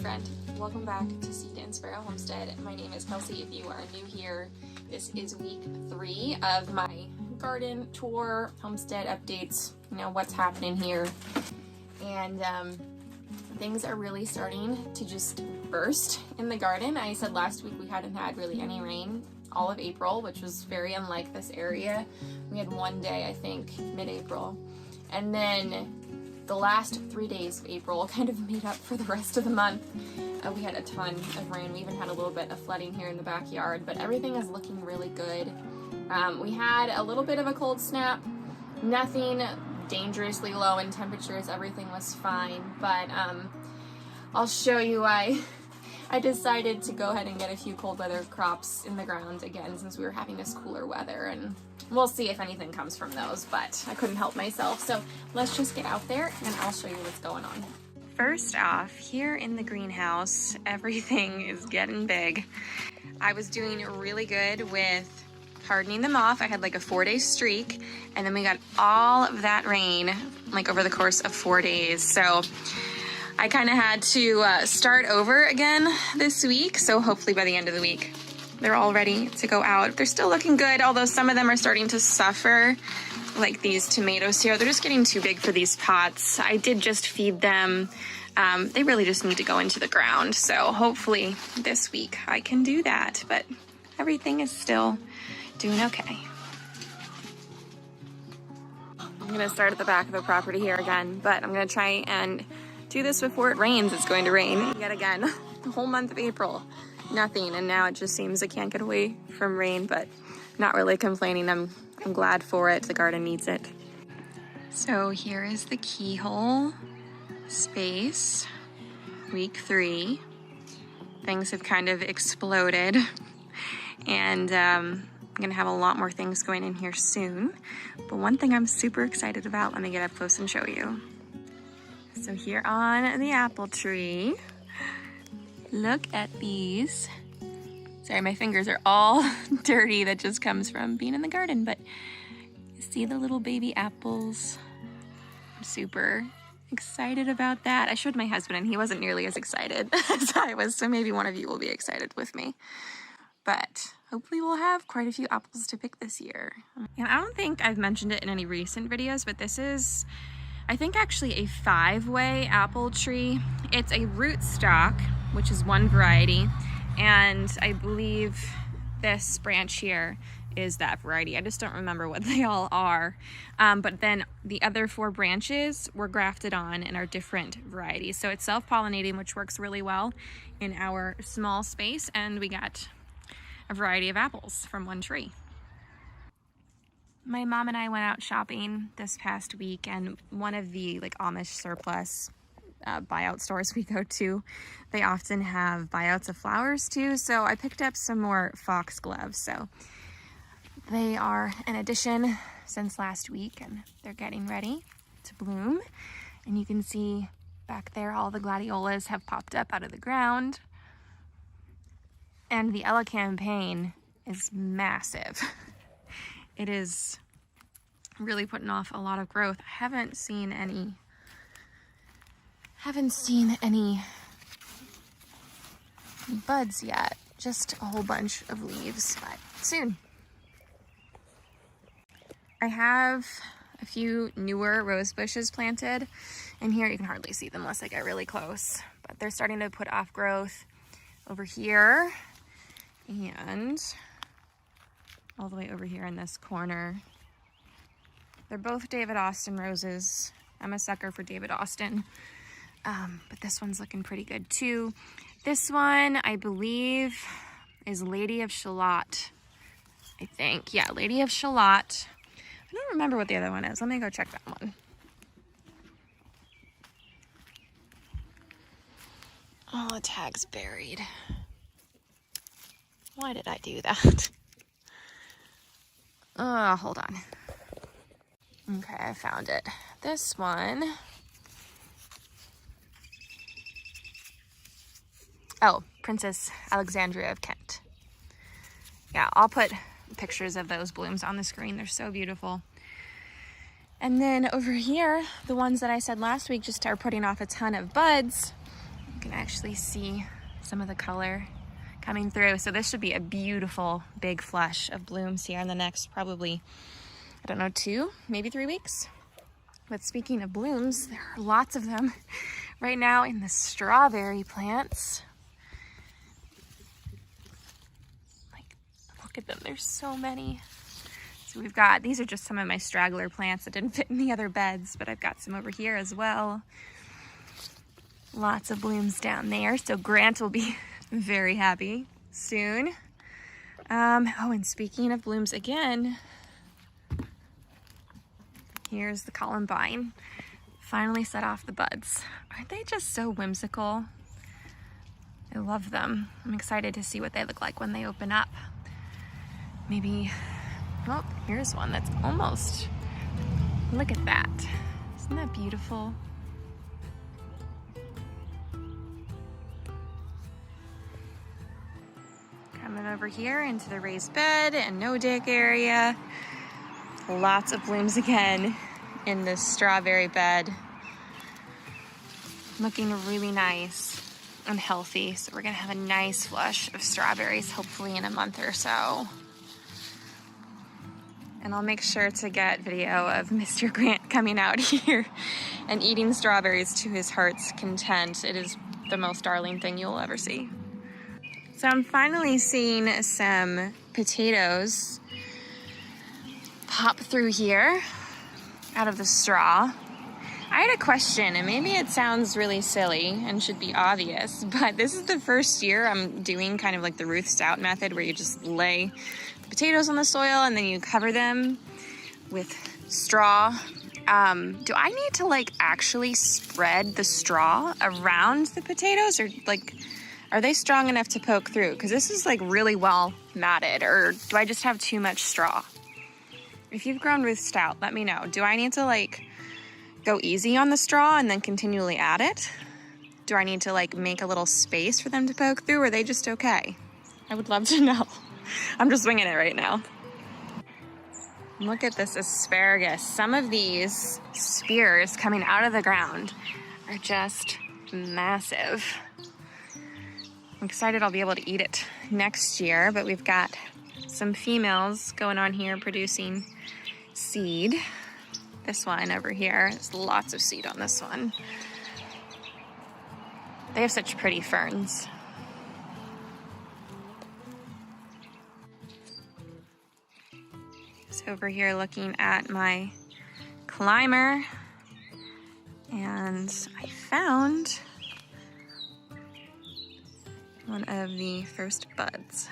friend. Welcome back to Seed and Sparrow Homestead. My name is Kelsey. If you are new here, this is week 3 of my garden tour, homestead updates, you know, what's happening here. And things are really starting to just burst in the garden. I said last week we hadn't had really any rain all of April, which was very unlike this area. We had one day, I think, mid-April. And then the last 3 days of April kind of made up for the rest of the month. We had a ton of rain. We even had a little bit of flooding here in the backyard, but everything is looking really good. We had a little bit of a cold snap, nothing dangerously low in temperatures. Everything was fine, but I'll show you why I decided to go ahead and get a few cold weather crops in the ground again since we were having this cooler weather, and we'll see if anything comes from those, but I couldn't help myself. So let's just get out there and I'll show you what's going on. First off, here in the greenhouse, everything is getting big. I was doing really good with hardening them off. I had like a 4-day streak, and then we got all of that rain like over the course of 4 days. So I kind of had to start over again this week. So hopefully by the end of the week, they're all ready to go out. They're still looking good, although some of them are starting to suffer, like these tomatoes here. They're just getting too big for these pots. I did just feed them. They really just need to go into the ground. So hopefully this week I can do that, but everything is still doing okay. I'm gonna start at the back of the property here again, but I'm gonna try and do this before it rains. It's going to rain yet again. The whole month of April, nothing, and now it just seems I can't get away from rain, but not really complaining. I'm glad for it. The garden needs it. So here is the keyhole space, week 3. Things have kind of exploded, and I'm gonna have a lot more things going in here soon. But one thing I'm super excited about, let me get up close and show you. So here on the apple tree, look at these. Sorry, my fingers are all dirty. That just comes from being in the garden, but you see the little baby apples. I'm super excited about that. I showed my husband and he wasn't nearly as excited as I was, so maybe one of you will be excited with me. But hopefully we'll have quite a few apples to pick this year. And I don't think I've mentioned it in any recent videos, but this is, I think, actually a 5-way apple tree. It's a rootstock, which is one variety, and I believe this branch here is that variety. I just don't remember what they all are. But then the other 4 branches were grafted on and are different varieties. So it's self-pollinating, which works really well in our small space, and we got a variety of apples from one tree. My mom and I went out shopping this past week, and one of the like Amish surplus buyout stores we go to, they often have buyouts of flowers too. So I picked up some more foxgloves. So they are an addition since last week, and they're getting ready to bloom. And you can see back there all the gladiolas have popped up out of the ground. And the Ella campaign is massive. It is really putting off a lot of growth. I haven't seen any buds yet, just a whole bunch of leaves, but soon. I have a few newer rose bushes planted in here. You can hardly see them unless I get really close, but they're starting to put off growth over here and all the way over here in this corner. They're both David Austin roses. I'm a sucker for David Austin, but this one's looking pretty good too. This one, I believe, is Lady of Shalott, I think. Yeah, Lady of Shalott. I don't remember what the other one is. Let me go check that one. Oh, the tag's buried. Why did I do that? Hold on. Okay, I found it. This one. Oh, Princess Alexandria of Kent. Yeah, I'll put pictures of those blooms on the screen. They're so beautiful. And then over here, the ones that I said last week just are putting off a ton of buds. can actually see some of the color coming through. So this should be a beautiful big flush of blooms here in the next probably, I don't know, 2, maybe 3 weeks. But speaking of blooms, there are lots of them right now in the strawberry plants. Like, look at them, there's so many. So we've got, these are just some of my straggler plants that didn't fit in the other beds, but I've got some over here as well. Lots of blooms down there, so Grant will be very happy soon. Oh, and speaking of blooms again, here's the columbine. Finally set off the buds. Aren't they just so whimsical? I love them. I'm excited to see what they look like when they open up. Maybe, oh, here's one that's almost, look at that. Isn't that beautiful? Coming over here into the raised bed and no-dig area. Lots of blooms again in this strawberry bed. Looking really nice and healthy. So we're gonna have a nice flush of strawberries hopefully in a month or so. And I'll make sure to get video of Mr. Grant coming out here and eating strawberries to his heart's content. It is the most darling thing you'll ever see. So I'm finally seeing some potatoes pop through here out of the straw. I had a question, and maybe it sounds really silly and should be obvious, but this is the first year I'm doing kind of like the Ruth Stout method, where you just lay the potatoes on the soil and then you cover them with straw. Do I need to like actually spread the straw around the potatoes, or like, are they strong enough to poke through? Because this is like really well matted, or do I just have too much straw? If you've grown Ruth Stout, let me know. Do I need to like go easy on the straw and then continually add it? Do I need to like make a little space for them to poke through, or are they just okay? I would love to know. I'm just winging it right now. Look at this asparagus. Some of these spears coming out of the ground are just massive. I'm excited I'll be able to eat it next year, but we've got some females going on here producing seed. This one over here, there's lots of seed on this one. They have such pretty ferns. So over here looking at my climber, and I found one of the first buds.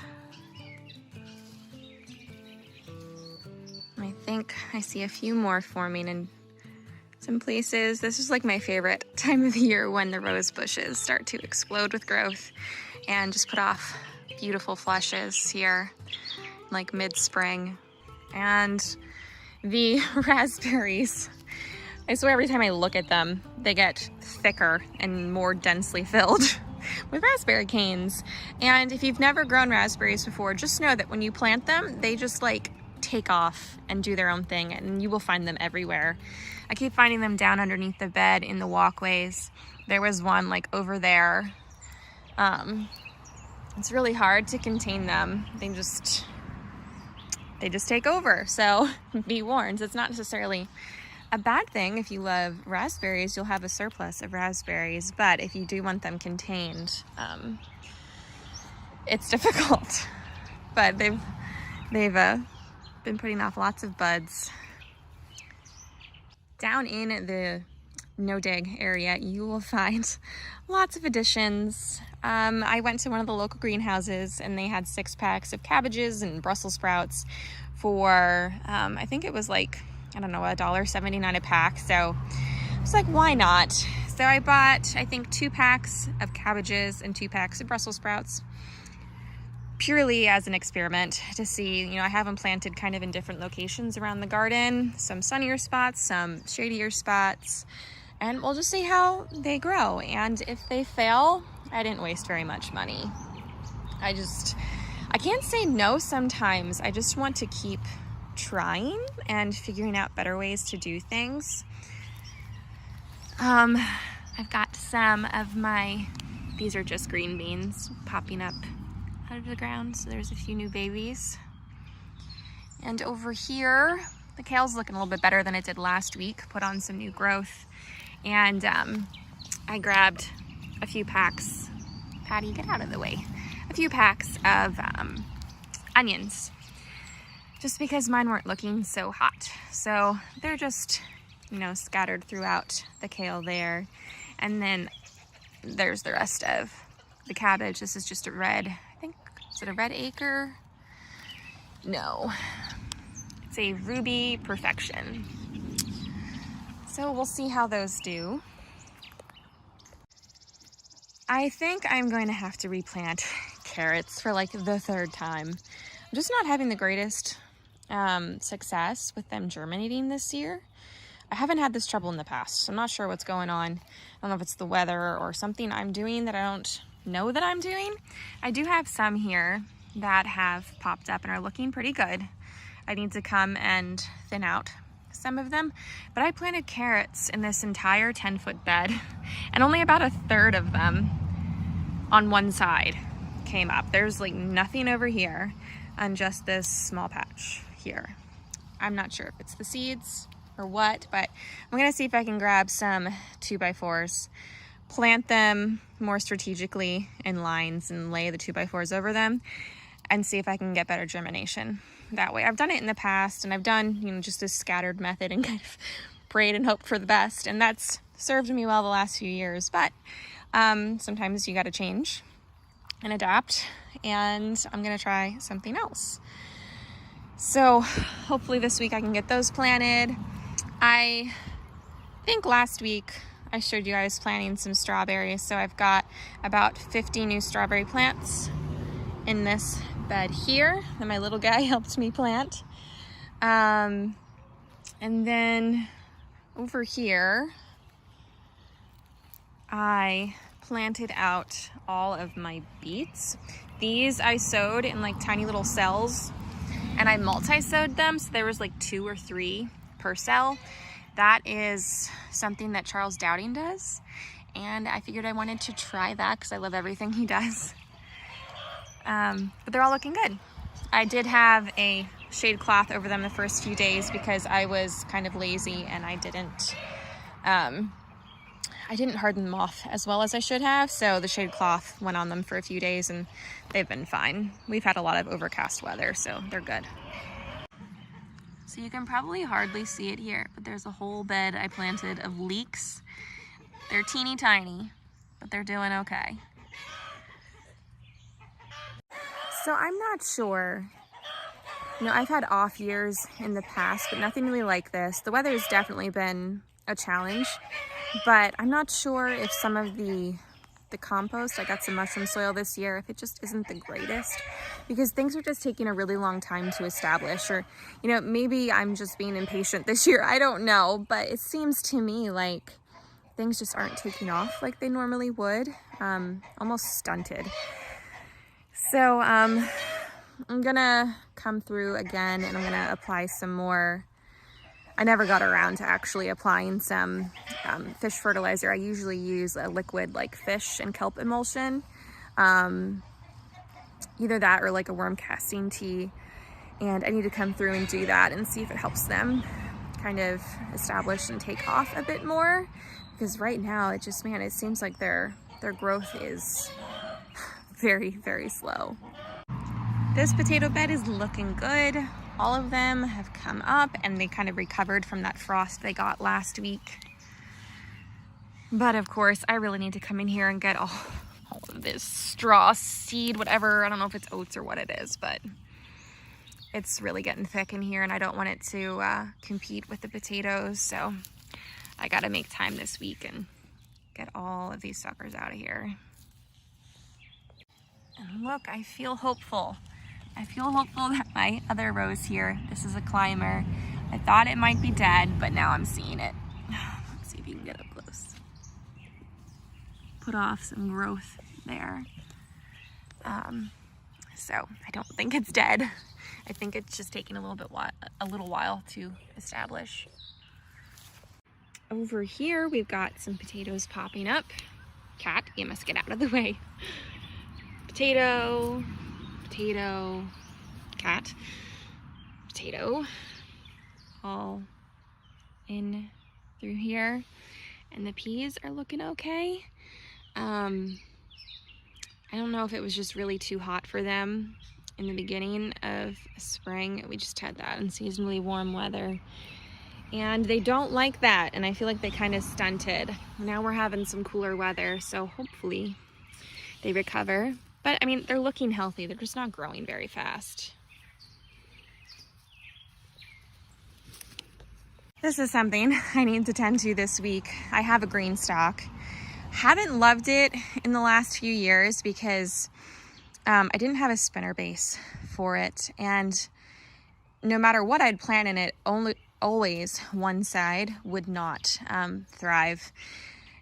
I think I see a few more forming in some places. This is like my favorite time of the year, when the rose bushes start to explode with growth and just put off beautiful flushes here, like mid-spring. And the raspberries, I swear every time I look at them, they get thicker and more densely filled with raspberry canes. And if you've never grown raspberries before, just know that when you plant them, they just like take off and do their own thing, and you will find them everywhere. I keep finding them down underneath the bed in the walkways. There was one like over there. It's really hard to contain them. They just take over. So be warned, it's not necessarily a bad thing. If you love raspberries, you'll have a surplus of raspberries, but if you do want them contained, it's difficult. But they've been putting off lots of buds. Down in the no-dig area, you will find lots of additions. I went to one of the local greenhouses and they had 6 packs of cabbages and Brussels sprouts for, I think it was like, I don't know, $1.79 a pack. So I was like, why not? So I bought, I think, 2 packs of cabbages and 2 packs of Brussels sprouts, purely as an experiment to see, you know, I have them planted kind of in different locations around the garden, some sunnier spots, some shadier spots, and we'll just see how they grow. And if they fail, I didn't waste very much money. I can't say no sometimes. I just want to keep trying and figuring out better ways to do things. I've got some of my These are just green beans popping up out of the ground. So there's a few new babies. And over here, the kale's looking a little bit better than it did last week. Put on some new growth. And I grabbed a few packs. Patty, get out of the way. A few packs of onions. Just because mine weren't looking so hot. So they're just, you know, scattered throughout the kale there. And then there's the rest of the cabbage. This is just a red, I think, is it a red acre? No, it's a Ruby Perfection. So we'll see how those do. I think I'm going to have to replant carrots for like the third time. I'm just not having the greatest success with them germinating this year. I haven't had this trouble in the past, so I'm not sure what's going on. I don't know if it's the weather or something I'm doing that I don't know that I'm doing. I do have some here that have popped up and are looking pretty good. I need to come and thin out some of them, but I planted carrots in this entire 10-foot bed and only about a third of them on one side came up. There's like nothing over here and just this small patch here. I'm not sure if it's the seeds or what, but I'm gonna see if I can grab some 2x4s, plant them more strategically in lines and lay the 2x4s over them and see if I can get better germination that way. I've done it in the past and I've done, you know, just this scattered method and kind of prayed and hoped for the best, and that's served me well the last few years, but sometimes you got to change and adapt, and I'm gonna try something else. So hopefully this week I can get those planted. I think last week I showed you guys planting some strawberries, so I've got about 50 new strawberry plants in this bed here that my little guy helped me plant. And then over here I planted out all of my beets. These I sowed in like tiny little cells and I multi-sowed them, so there was like 2 or 3 per cell. That is something that Charles Dowding does, and I figured I wanted to try that because I love everything he does. But they're all looking good. I did have a shade cloth over them the first few days because I was kind of lazy and I didn't harden them off as well as I should have, so the shade cloth went on them for a few days and they've been fine. We've had a lot of overcast weather, so they're good. So you can probably hardly see it here, but there's a whole bed I planted of leeks. They're teeny tiny, but they're doing okay. So I'm not sure. You know, I've had off years in the past, but nothing really like this. The weather has definitely been a challenge, but I'm not sure if some of the compost, I got some mushroom soil this year, if it just isn't the greatest, because things are just taking a really long time to establish, or, you know, maybe I'm just being impatient this year, I don't know, but it seems to me like things just aren't taking off like they normally would, almost stunted. So I'm gonna come through again and I'm gonna apply some more. I never got around to actually applying some fish fertilizer. I usually use a liquid like fish and kelp emulsion, either that or like a worm casting tea, and I need to come through and do that and see if it helps them kind of establish and take off a bit more, because right now it just, man, it seems like their growth is very, very slow. This potato bed is looking good. All of them have come up and they kind of recovered from that frost they got last week. But of course, I really need to come in here and get all of this straw seed, whatever. I don't know if it's oats or what it is, but it's really getting thick in here and I don't want it to compete with the potatoes. So I gotta make time this week and get all of these suckers out of here. And look, I feel hopeful. I feel hopeful that my other rose here, this is a climber. I thought it might be dead, but now I'm seeing it. Let's see if you can get up close. Put off some growth there. So I don't think it's dead. I think it's just taking a little while to establish. Over here, we've got some potatoes popping up. Cat, you must get out of the way. Potato, potato, cat, potato, all in through here. And the peas are looking okay. I don't know if it was just really too hot for them in the beginning of spring. We just had that unseasonably warm weather. And they don't like that, and I feel like they kind of stunted. Now we're having some cooler weather, so hopefully they recover. But I mean, they're looking healthy. They're just not growing very fast. This is something I need to tend to this week. I have a green stalk. Haven't loved it in the last few years because I didn't have a spinner base for it. And no matter what I'd plant in it, always one side would not thrive.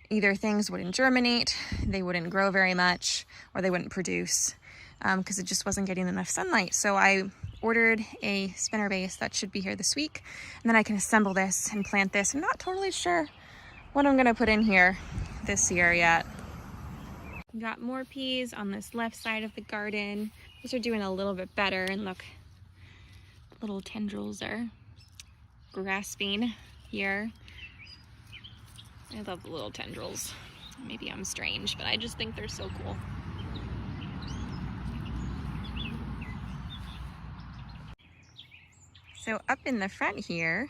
Either things wouldn't germinate, they wouldn't grow very much, or they wouldn't produce because it just wasn't getting enough sunlight. So I ordered a spinner base that should be here this week, and then I can assemble this and plant this. I'm not totally sure what I'm gonna put in here this year yet. Got more peas on this left side of the garden. These are doing a little bit better, and look, little tendrils are grasping here. I love the little tendrils. Maybe I'm strange, but I just think they're so cool. So up in the front here,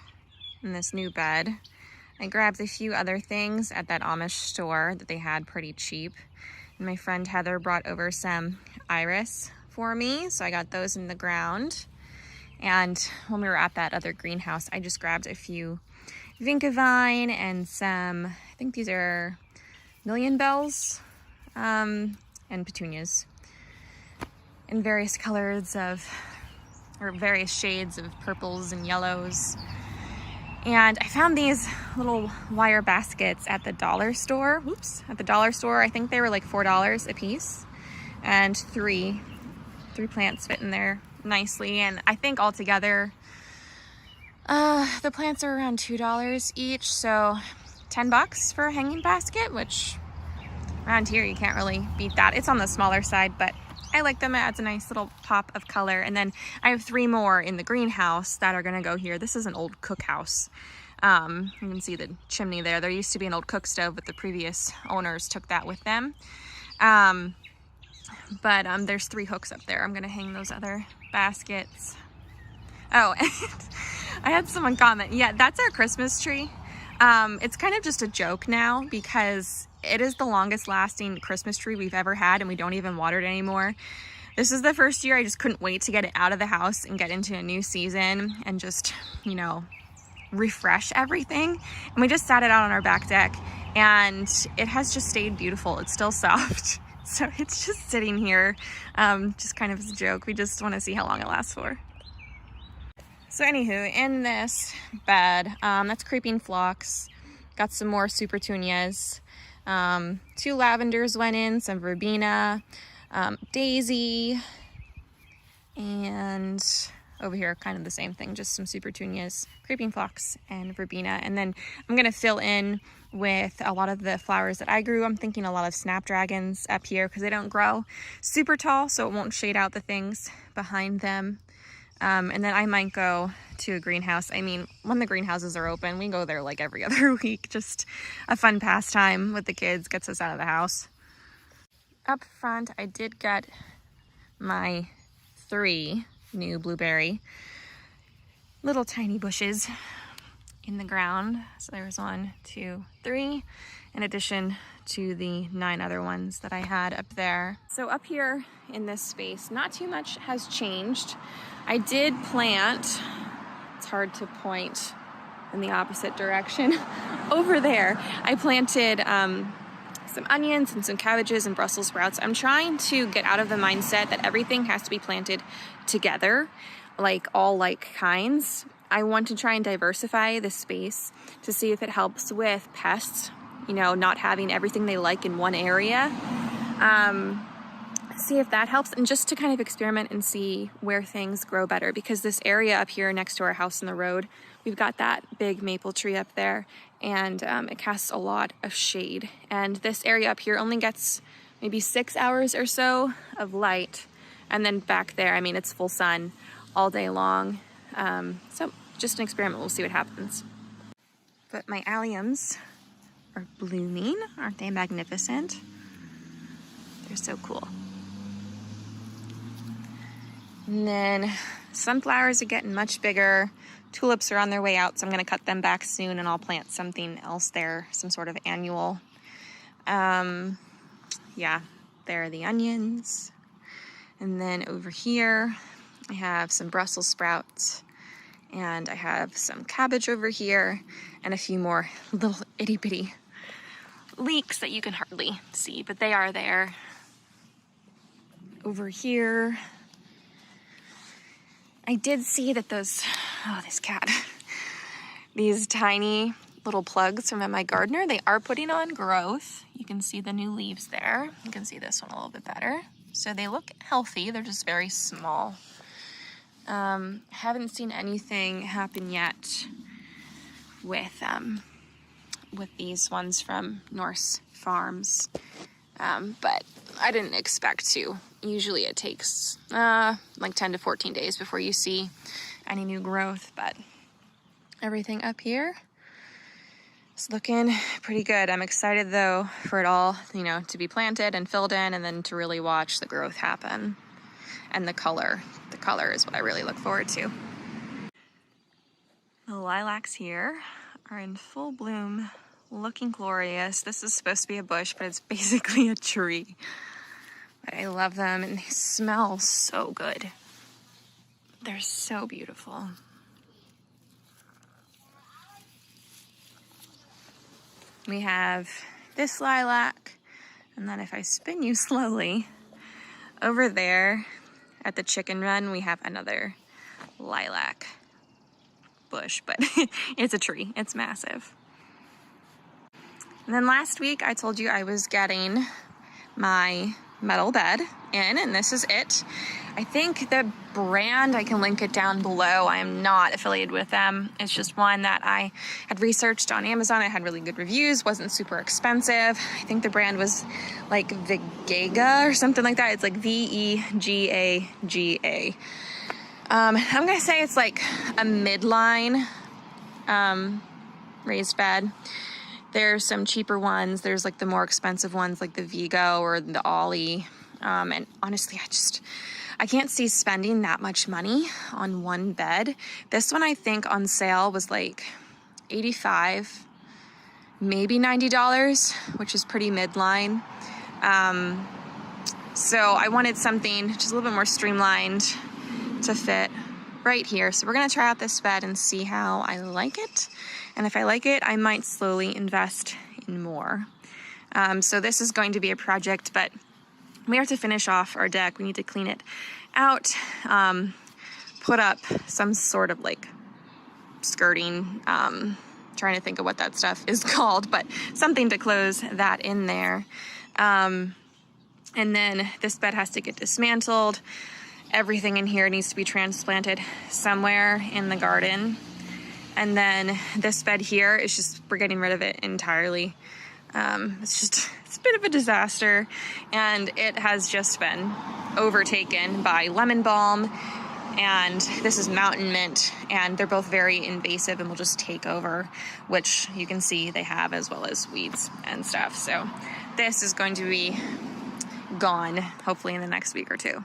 in this new bed, I grabbed a few other things at that Amish store that they had pretty cheap. And my friend Heather brought over some iris for me, so I got those in the ground. And when we were at that other greenhouse, I just grabbed a few vinca vine and some, I think these are million bells, and petunias in various colors of, or various shades of purples and yellows. And I found these little wire baskets at the dollar store. Oops, at the dollar store. I think they were like $4 a piece, and three plants fit in there nicely. And I think altogether the plants are around $2 each, so $10 for a hanging basket, which around here you can't really beat that. It's on the smaller side, but I like them. It adds a nice little pop of color. And then I have 3 more in the greenhouse that are gonna go here. This is an old cookhouse. You can see the chimney there. There used to be an old cook stove, but the previous owners took that with them. But there's 3 hooks up there. I'm gonna hang those other baskets. Oh, and I had someone comment, yeah, that's our Christmas tree. It's kind of just a joke now because it is the longest lasting Christmas tree we've ever had, and we don't even water it anymore. This is the first year I just couldn't wait to get it out of the house and get into a new season and just, you know, refresh everything. And we just sat it out on our back deck, and it has just stayed beautiful. It's still soft. So it's just sitting here, just kind of as a joke. We just want to see how long it lasts for. So anywho, in this bed, that's creeping phlox. Got some more supertunias. 2 lavenders went in, some verbena, daisy, and over here kind of the same thing, just some supertunias, creeping phlox, and verbena. And then I'm gonna fill in with a lot of the flowers that I grew. I'm thinking a lot of snapdragons up here because they don't grow super tall, so it won't shade out the things behind them. And then I might go to a greenhouse. I mean, when the greenhouses are open, we go there like every other week. Just a fun pastime with the kids, gets us out of the house. Up front, I did get my 3 new blueberry little tiny bushes in the ground. So there's 1, 2, 3, in addition to the 9 other ones that I had up there. So up here in this space, not too much has changed. I did plant, it's hard to point in the opposite direction, over there. I planted some onions and some cabbages and Brussels sprouts. I'm trying to get out of the mindset that everything has to be planted together, like all like kinds. I want to try and diversify the space to see if it helps with pests, you know, not having everything they like in one area. see if that helps, and just to kind of experiment and see where things grow better, because this area up here next to our house in the road, we've got that big maple tree up there, and it casts a lot of shade, and this area up here only gets maybe 6 hours or so of light, and then back there, I mean, it's full sun all day long. So just an experiment, we'll see what happens. But my alliums are blooming. Aren't they magnificent? They're so cool. And then sunflowers are getting much bigger. Tulips are on their way out, so I'm gonna cut them back soon, and I'll plant something else there, some sort of annual. Yeah, there are the onions. And then over here, I have some Brussels sprouts, and I have some cabbage over here, and a few more little itty bitty leeks that you can hardly see, but they are there. Over here, I did see that those, oh, this cat, these tiny little plugs from my gardener, they are putting on growth. You can see the new leaves there. You can see this one a little bit better. So they look healthy, they're just very small. Haven't seen anything happen yet with these ones from Norse Farms, but I didn't expect to. Usually it takes like 10 to 14 days before you see any new growth, but everything up here is looking pretty good. I'm excited though for it all, you know, to be planted and filled in, and then to really watch the growth happen. And the color is what I really look forward to. The lilacs here are in full bloom, looking glorious. This is supposed to be a bush, but it's basically a tree. But I love them, and they smell so good. They're so beautiful. We have this lilac, and then if I spin you slowly, over there at the chicken run, we have another lilac bush, but it's a tree, it's massive. And then last week I told you I was getting my metal bed in, and this is it. I think the brand, I can link it down below. I am not affiliated with them. It's just one that I had researched on Amazon. It had really good reviews, wasn't super expensive. I think the brand was like Vegega or something like that. It's like Vegaga. I'm gonna say it's like a midline raised bed. There's some cheaper ones. There's like the more expensive ones like the Vigo or the Ollie. And honestly, I can't see spending that much money on one bed. This one I think on sale was like $85, maybe $90, which is pretty midline. So I wanted something just a little bit more streamlined to fit right here. So we're gonna try out this bed and see how I like it. And if I like it, I might slowly invest in more. So this is going to be a project, but we have to finish off our deck. We need to clean it out, put up some sort of like skirting, trying to think of what that stuff is called, but something to close that in there. And then this bed has to get dismantled. Everything in here needs to be transplanted somewhere in the garden. And then this bed here is just, we're getting rid of it entirely. It's a bit of a disaster, and it has just been overtaken by lemon balm, and this is mountain mint, and they're both very invasive and will just take over, which you can see they have, as well as weeds and stuff. So this is going to be gone hopefully in the next week or two.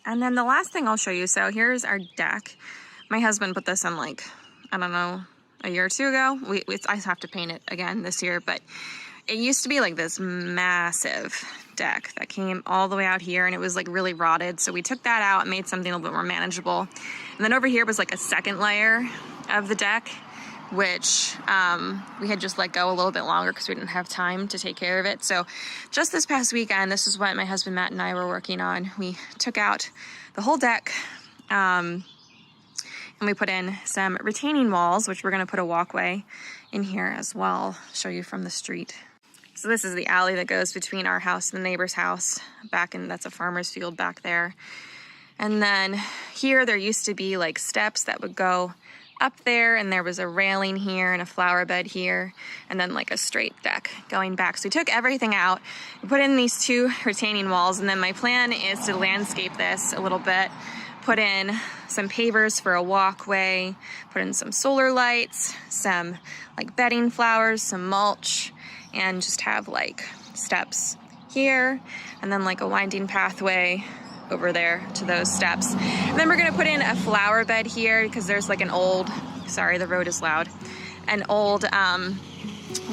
And then the last thing I'll show you, so here's our deck. My husband put this on like, I don't know, a year or two ago. I have to paint it again this year, but it used to be like this massive deck that came all the way out here, and it was like really rotted. So we took that out and made something a little bit more manageable. And then over here was like a second layer of the deck, which we had just let go a little bit longer because we didn't have time to take care of it. So just this past weekend, this is what my husband Matt and I were working on. We took out the whole deck, and we put in some retaining walls, which we're gonna put a walkway in here as well. Show you from the street. So this is the alley that goes between our house and the neighbor's house. That's a farmer's field back there. And then here there used to be like steps that would go up there, and there was a railing here and a flower bed here, and then like a straight deck going back. So we took everything out and put in these 2 retaining walls, and then my plan is to landscape this a little bit, put in some pavers for a walkway, put in some solar lights, some like bedding flowers, some mulch, and just have like steps here, and then like a winding pathway over there to those steps. And then we're gonna put in a flower bed here because there's like an old, sorry, the road is loud, an old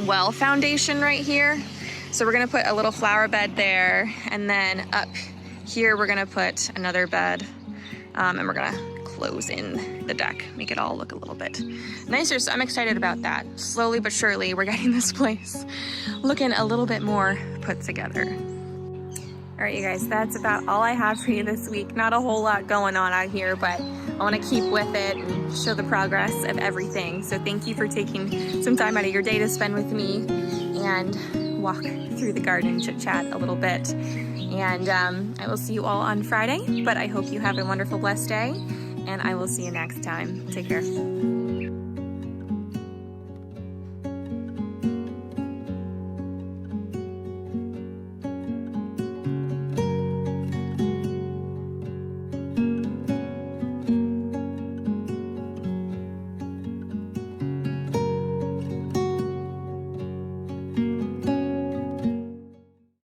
well foundation right here. So we're gonna put a little flower bed there, and then up here we're gonna put another bed, and we're gonna close in the deck, make it all look a little bit nicer. So I'm excited about that. Slowly but surely we're getting this place looking a little bit more put together. All right, you guys, that's about all I have for you this week. Not a whole lot going on out here, but I want to keep with it and show the progress of everything. So thank you for taking some time out of your day to spend with me and walk through the garden, chit chat a little bit. And I will see you all on Friday, but I hope you have a wonderful, blessed day, and I will see you next time. Take care.